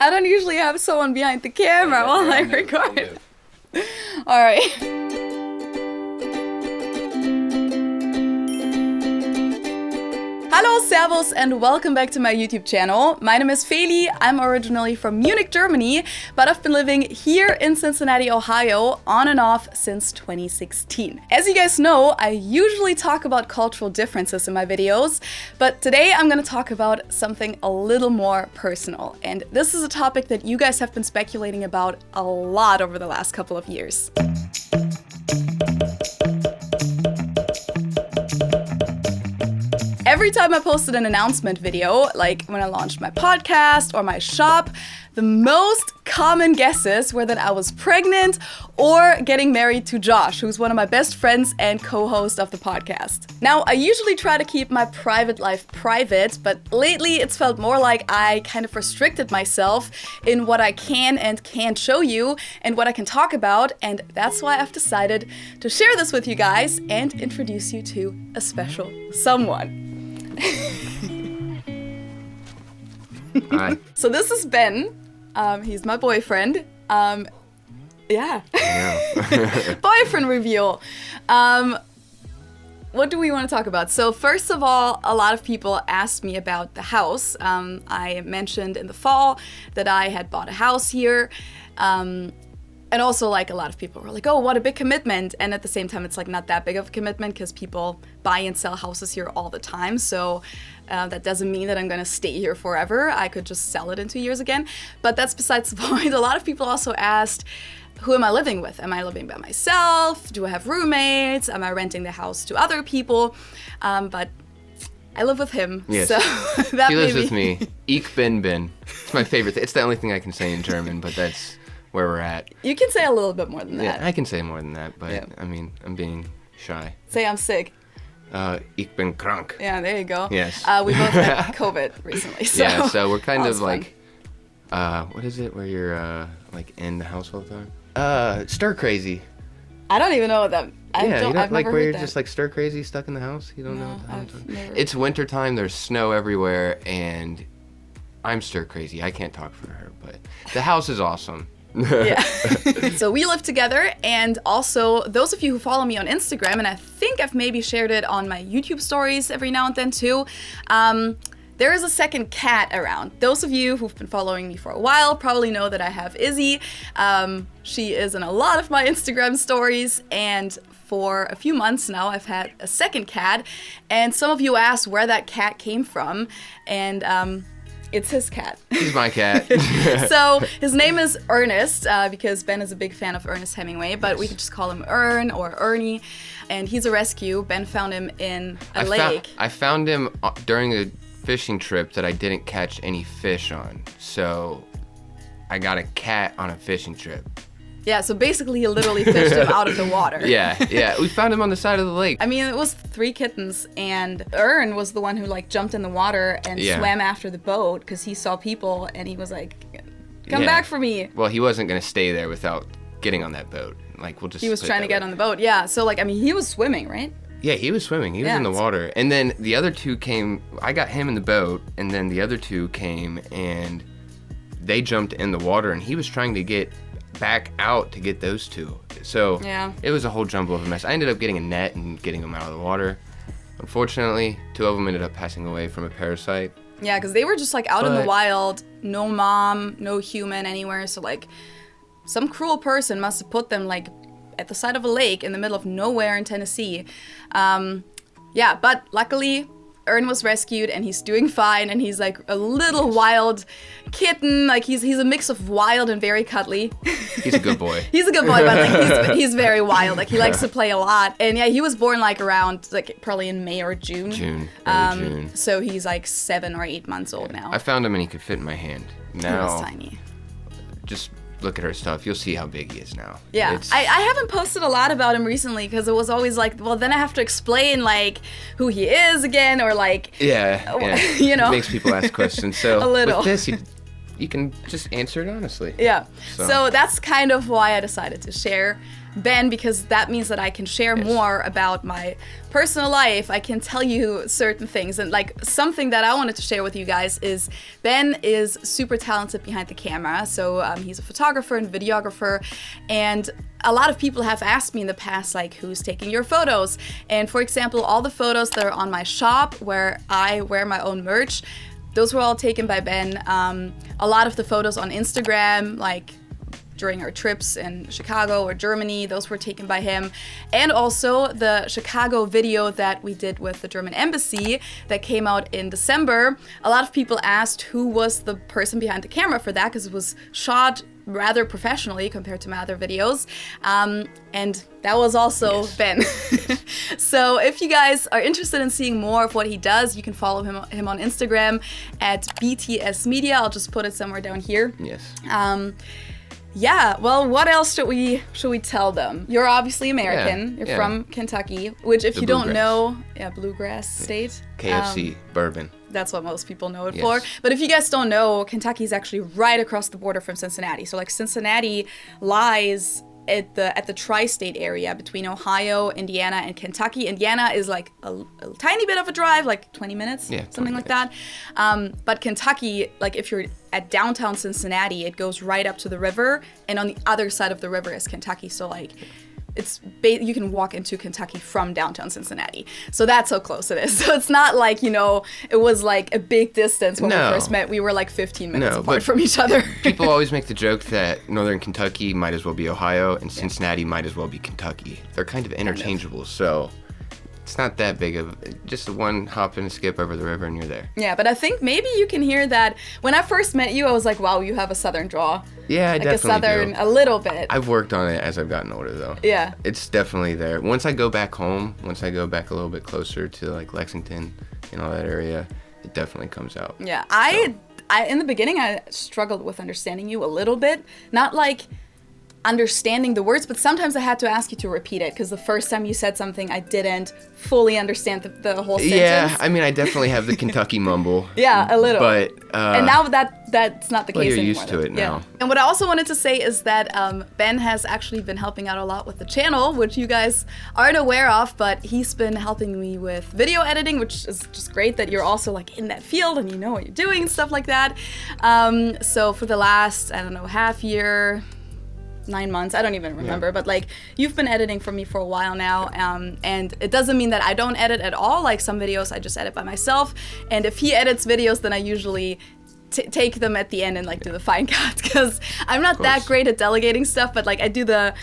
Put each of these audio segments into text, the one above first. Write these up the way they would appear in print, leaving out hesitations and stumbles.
I don't usually have someone behind the camera while I record. All right. Hallo, servus, and welcome back to my YouTube channel. My name is Feli. I'm originally from Munich, Germany, but I've been living here in Cincinnati, Ohio, on and off since 2016. As you guys know, I usually talk about cultural differences in my videos, but today I'm gonna talk about something a little more personal. And this is a topic that you guys have been speculating about a lot over the last couple of years. Every time I posted an announcement video, like when I launched my podcast or my shop, the most common guesses were that I was pregnant or getting married to Josh, who's one of my best friends and co-host of the podcast. Now, I usually try to keep my private life private, but lately it's felt more like I kind of restricted myself in what I can and can't show you and what I can talk about, and that's why I've decided to share this with you guys and introduce you to a special someone. Hi. So this is Ben. He's my boyfriend. Yeah. Boyfriend reveal. What do we want to talk about? So first of all, a lot of people asked me about the house. I mentioned in the fall that I had bought a house here. And also, like, a lot of people were like, oh, what a big commitment. And at the same time, it's like not that big of a commitment because people buy and sell houses here all the time. So that doesn't mean that I'm gonna stay here forever. I could just sell it in 2 years again. But that's besides the point. A lot of people also asked, who am I living with? Am I living by myself? Do I have roommates? Am I renting the house to other people? But I live with him. Yes. So that He lives with me. Ich bin Ben. It's my favorite thing. It's the only thing I can say in German, but that's where we're at. You can say a little bit more than that. Yeah, I can say more than that, but Yeah. I mean, I'm being shy. Say I'm sick. Ich bin krank. Yeah, there you go. Yes. We both had COVID recently. So Yeah, so we're kind that of was like, what is it where you're like in the house all the time? Stir crazy. I don't even know what that. You don't I've like never where heard you're that. just like stir crazy stuck in the house? You don't know No, what the hell I'm I've talking never- It's wintertime, there's snow everywhere, and I'm stir crazy. I can't talk for her, but the house is awesome. Yeah. So we live together, and also those of you who follow me on Instagram, and I think I've maybe shared it on my YouTube stories every now and then too. There is a second cat around. Those of you who've been following me for a while probably know that I have Izzy. She is in a lot of my Instagram stories, and for a few months now I've had a second cat, and some of you asked where that cat came from, and it's his cat. He's my cat. So his name is Ernest, because Ben is a big fan of Ernest Hemingway, but we could just call him Ern or Ernie. And he's a rescue. Ben found him in a lake. I found him during a fishing trip that I didn't catch any fish on. So I got a cat on a fishing trip. Yeah, so basically he literally fished him out of the water. Yeah. We found him on the side of the lake. I mean, it was 3 kittens, and Ern was the one who like jumped in the water and swam after the boat because he saw people and he was like, come back for me. Well, he wasn't going to stay there without getting on that boat. Like, we'll just. He was put it trying to that get way. on the boat, yeah. So like, I mean, he was swimming, right? Yeah, he was swimming. He was in the water. And then the other 2 came. I got him in the boat, and then the other 2 came and they jumped in the water, and he was trying to get back out to get those 2. So it was a whole jumble of a mess. I ended up getting a net and getting them out of the water. Unfortunately, 2 of them ended up passing away from a parasite. Yeah, because they were just like out in the wild, no mom, no human anywhere. So like some cruel person must have put them like at the side of a lake in the middle of nowhere in Tennessee. Yeah, but luckily Ern was rescued and he's doing fine, and he's like a little wild kitten. Like he's a mix of wild and very cuddly. He's a good boy. He's a good boy, but like he's very wild. Like he likes to play a lot. And yeah, he was born like around like probably in May or June. Early June. So he's like 7 or 8 months old now. I found him and he could fit in my hand. Now, he was tiny. Just look at her stuff. You'll see how big he is now. Yeah, I haven't posted a lot about him recently because it was always like, well, then I have to explain like who he is again, or like, yeah. you know, It makes people ask questions. So a little. with this, you can just answer it honestly. Yeah. So that's kind of why I decided to share Ben, because that means that I can share more about my personal life. I can tell you certain things. And like something that I wanted to share with you guys is Ben is super talented behind the camera. So he's a photographer and videographer. And a lot of people have asked me in the past, like, who's taking your photos? And for example, all the photos that are on my shop where I wear my own merch, those were all taken by Ben. A lot of the photos on Instagram, like during our trips in Chicago or Germany, those were taken by him. And also the Chicago video that we did with the German embassy that came out in December. A lot of people asked who was the person behind the camera for that, because it was shot rather professionally compared to my other videos. And that was also Ben. So if you guys are interested in seeing more of what he does, you can follow him on Instagram at BTS Media. I'll just put it somewhere down here. Yes. Yeah, well, what else should we tell them? You're obviously American. You're from Kentucky, which if you don't know, bluegrass state. KFC, bourbon. That's what most people know it for. But if you guys don't know, Kentucky is actually right across the border from Cincinnati. So like Cincinnati lies at the tri-state area between Ohio, Indiana, and Kentucky. Indiana is like a tiny bit of a drive, like 20 minutes, something like that. But Kentucky, like if you're at downtown Cincinnati, it goes right up to the river, and on the other side of the river is Kentucky. So like you can walk into Kentucky from downtown Cincinnati. So that's how close it is. So it's not like, it was like a big distance when we first met. We were like 15 minutes apart from each other. People always make the joke that northern Kentucky might as well be Ohio and Cincinnati might as well be Kentucky. They're kind of interchangeable, so it's not that big of just one hop and skip over the river and you're there. Yeah, but I think maybe you can hear that. When I first met you, I was like, wow, you have a southern draw. Yeah, I definitely do. A little bit. I've worked on it as I've gotten older, though. Yeah. It's definitely there. Once I go back home, once I go back a little bit closer to like Lexington and all that area, it definitely comes out. Yeah, I in the beginning, I struggled with understanding you a little bit. Not like understanding the words, but sometimes I had to ask you to repeat it because the first time you said something, I didn't fully understand the whole sentence. Yeah, I mean, I definitely have the Kentucky mumble. Yeah, a little. But and now that's not the case you're anymore. Used to it now. Yeah. And what I also wanted to say is that Ben has actually been helping out a lot with the channel, which you guys aren't aware of, but he's been helping me with video editing, which is just great that you're also like in that field and you know what you're doing and stuff like that. So for the last, I don't know, half year, 9 months, I don't even remember, but like you've been editing for me for a while now, and it doesn't mean that I don't edit at all. Like some videos I just edit by myself, and if he edits videos, then I usually take them at the end and like do the fine cut, because I'm not that great at delegating stuff, but like I do the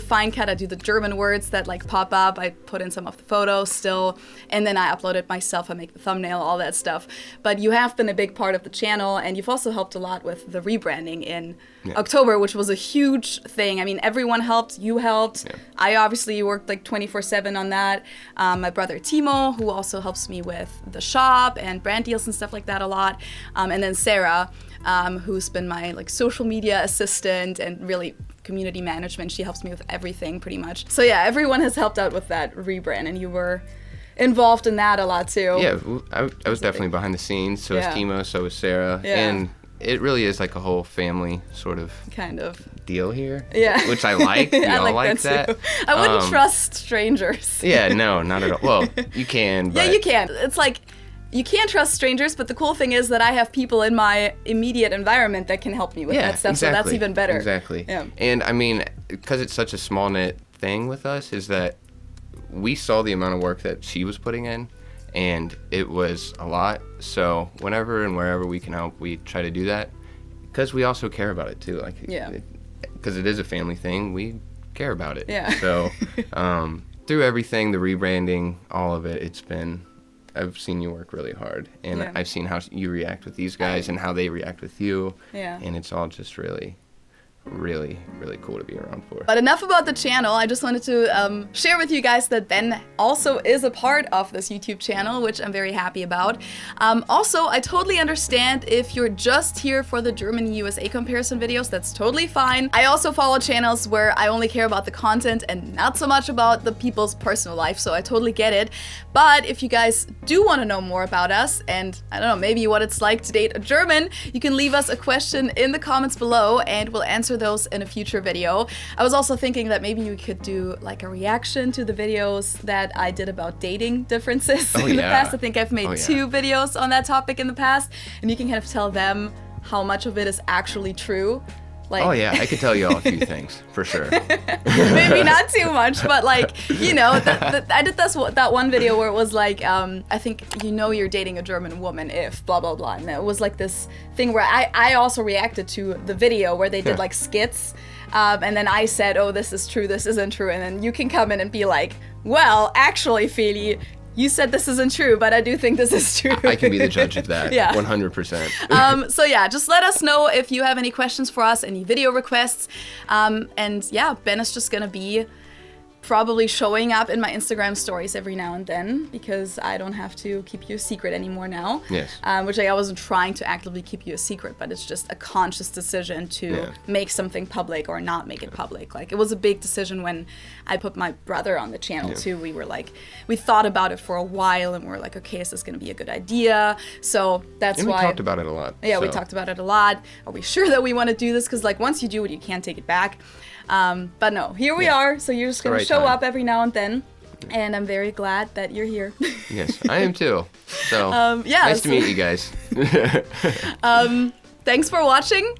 fine cut, I do the German words that like pop up, I put in some of the photos still, and then I upload it myself, I make the thumbnail, all that stuff. But you have been a big part of the channel, and you've also helped a lot with the rebranding in October, which was a huge thing. I mean, everyone helped, you helped. I obviously worked like 24/7 on that. My brother Timo, who also helps me with the shop and brand deals and stuff like that a lot. And then Sarah, who's been my like social media assistant and really community management. She helps me with everything pretty much. So yeah, everyone has helped out with that rebrand, and you were involved in that a lot too. Yeah, I was definitely behind the scenes. So was Timo, so was Sarah. And it really is like a whole family sort of deal here. Yeah. Which I like. We all like that. I wouldn't trust strangers. Yeah, no, not at all. Well, you can, but... Yeah, you can. It's like, you can't trust strangers, but the cool thing is that I have people in my immediate environment that can help me with that stuff, exactly. So that's even better. Exactly. Yeah. And I mean, because it's such a small knit thing with us, is that we saw the amount of work that she was putting in, and it was a lot. So whenever and wherever we can help, we try to do that, because we also care about it too. Like, because it is a family thing, we care about it. Yeah. So through everything, the rebranding, all of it, it's been... I've seen you work really hard, and I've seen how you react with these guys and how they react with you. Yeah. And it's all just really really, really cool to be around for. But enough about the channel. I just wanted to share with you guys that Ben also is a part of this YouTube channel, which I'm very happy about. Also, I totally understand if you're just here for the Germany-USA comparison videos. That's totally fine. I also follow channels where I only care about the content and not so much about the people's personal life, so I totally get it. But if you guys do want to know more about us, and I don't know, maybe what it's like to date a German, you can leave us a question in the comments below and we'll answer those in a future video. I was also thinking that maybe we could do like a reaction to the videos that I did about dating differences in the past. I think I've made 2 videos on that topic in the past, and you can kind of tell them how much of it is actually true. Like, oh yeah, I could tell you all a few things, for sure. Maybe not too much, but like, you know, I did that one video where it was like, I think you know you're dating a German woman if blah, blah, blah. And it was like this thing where I also reacted to the video where they did like skits. And then I said, oh, this is true, this isn't true. And then you can come in and be like, well, actually, Feli, you said this isn't true, but I do think this is true. I can be the judge of that, 100%. So yeah, just let us know if you have any questions for us, any video requests. And yeah, Ben is just gonna be probably showing up in my Instagram stories every now and then because I don't have to keep you a secret anymore now. Yes. Which I wasn't trying to actively keep you a secret, but it's just a conscious decision to make something public or not make it public. Like, it was a big decision when I put my brother on the channel too. We were like, we thought about it for a while and we were like, okay, is this gonna be a good idea? So that's why. And we talked about it a lot. Yeah, we talked about it a lot. Are we sure that we want to do this? Because like, once you do it, you can't take it back. But no, here we are. So you're just gonna show up every now and then, and I'm very glad that you're here. Yes, I am too. So nice to meet you guys. Thanks for watching.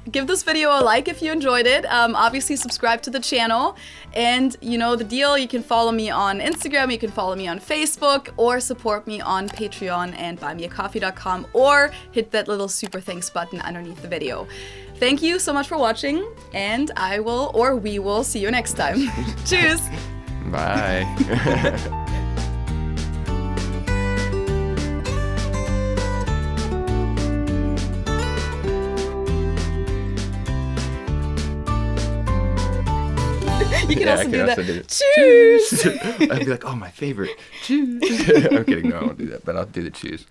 Give this video a like if you enjoyed it. Obviously subscribe to the channel, and you know the deal. You can follow me on Instagram, you can follow me on Facebook, or support me on Patreon and buymeacoffee.com, or hit that little super thanks button underneath the video. Thank you so much for watching, and we will see you next time. Tschüss! Bye! You can also do that. Choose! I'd be like, oh, my favorite. Choose! I'm kidding. No, I won't do that, but I'll do the choose.